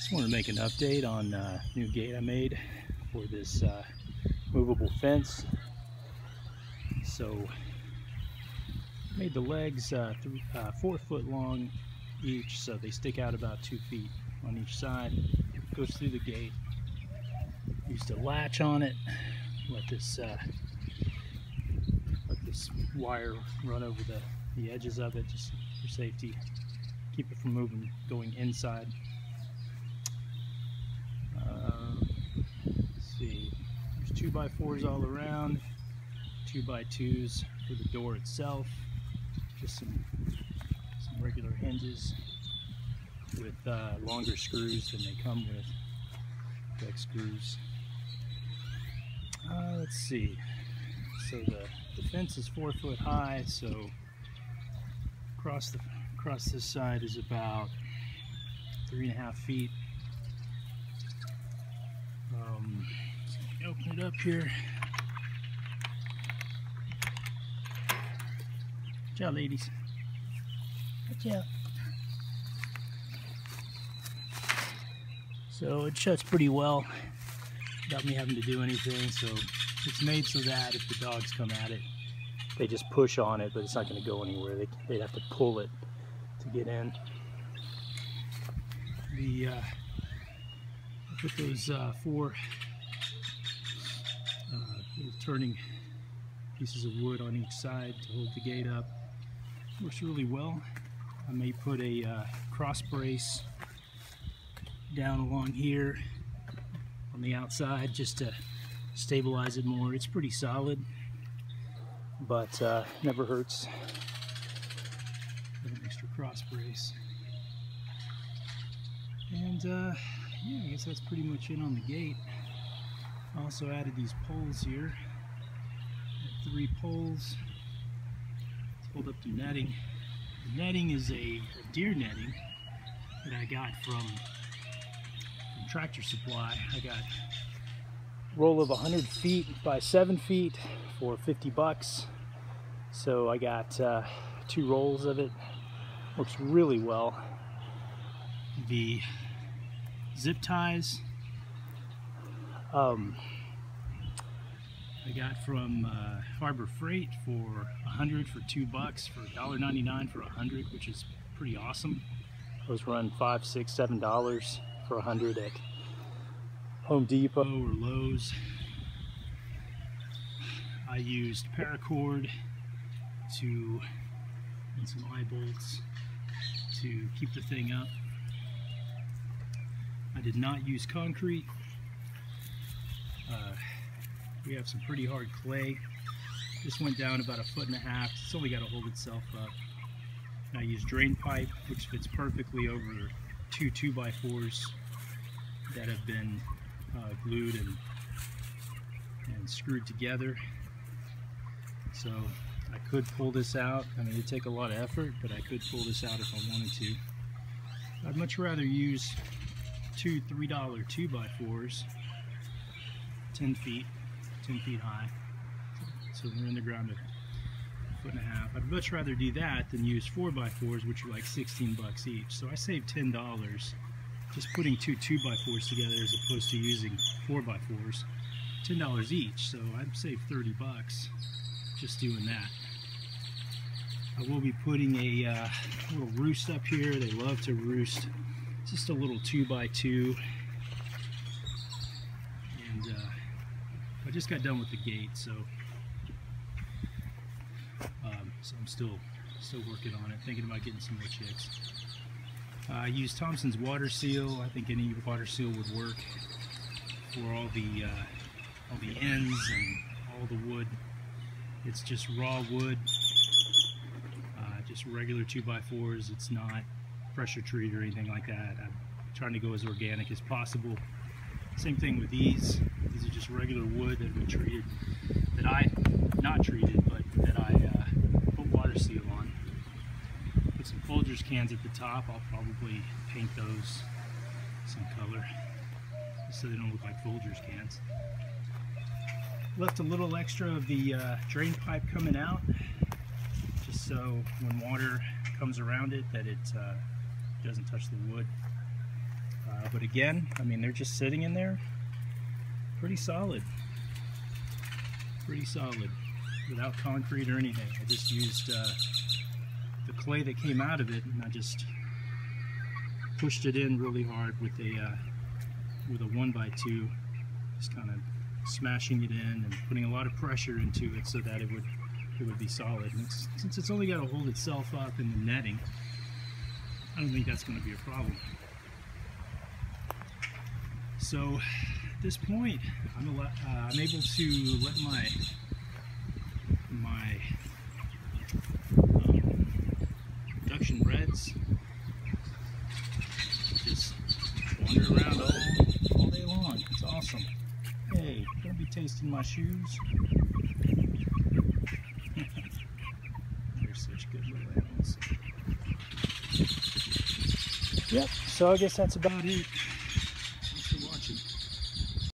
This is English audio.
Just want to make an update on new gate I made for this movable fence. So made the legs 4 foot long each, so they stick out about 2 feet on each side. Goes through the gate. Used a latch on it. Let this wire run over the edges of it just for safety. Keep it from moving, going inside. Let's see. There's 2x4s all around. 2x2s for the door itself. Just some regular hinges with longer screws than they come with. Deck screws. Let's see. So the fence is 4 foot high, so across this side is about 3.5 feet. So let me open it up here. Good job, ladies. Good job. So it shuts pretty well without me having to do anything. So it's made so that if the dogs come at it, they just push on it, but it's not going to go anywhere. They'd have to pull it to get in. I put those 4 little turning pieces of wood on each side to hold the gate up. Works really well. I may put a cross brace down along here on the outside just to stabilize it more. It's pretty solid, but never hurts. An extra cross brace. And yeah, I guess that's pretty much it on the gate. I also added these poles here. 3 poles. Let's hold up the netting. The netting is a deer netting that I got from Tractor Supply. I got a roll of 100 feet by 7 feet for 50 bucks. So I got 2 rolls of it. Works really well. The zip ties I got from Harbor Freight for 100 for 2 bucks, for $1.99 for 100, which is pretty awesome. Those run $5, $6, $7 for 100 at Home Depot or Lowe's. I used paracord and some eye bolts to keep the thing up. I did not use concrete. We have some pretty hard clay. This went down about 1.5 feet. It's only got to hold itself up. And I used drain pipe, which fits perfectly over 2 2x4s that have been glued and screwed together. So I could pull this out. I mean, it'd take a lot of effort, but I could pull this out if I wanted to. I'd much rather use 2 $3 2x4s, 10 feet high. So they're in the ground 1.5 feet. I'd much rather do that than use 4x4s, which are like 16 bucks each. So I saved $10 just putting 2 2x4s together as opposed to using 4x4s. $10 each, so I'd save 30 bucks just doing that. I will be putting a little roost up here. They love to roost. It's just a little 2x2. And I just got done with the gate, so I'm still working on it, thinking about getting some more chicks. I used Thompson's water seal. I think any water seal would work for all the ends and all the wood. It's just raw wood, just regular 2x4s. It's not pressure treated or anything like that. I'm trying to go as organic as possible. Same thing with these. These are just regular wood that we treated, not treated, but that I put water seal on. Put some Folgers cans at the top. I'll probably paint those some color so they don't look like Folgers cans. Left a little extra of the drain pipe coming out, just so when water comes around it that it doesn't touch the wood. But again, I mean, they're just sitting in there pretty solid, without concrete or anything. I just used the clay that came out of it, and I just pushed it in really hard with a 1x2, just kind of smashing it in and putting a lot of pressure into it so that it would be solid. And since it's only got to hold itself up in the netting, I don't think that's going to be a problem. So at this point, I'm able to let my production reds just wander around all day long. It's awesome. Hey, don't be tasting my shoes. They're such good little animals. Yep, so I guess that's about it.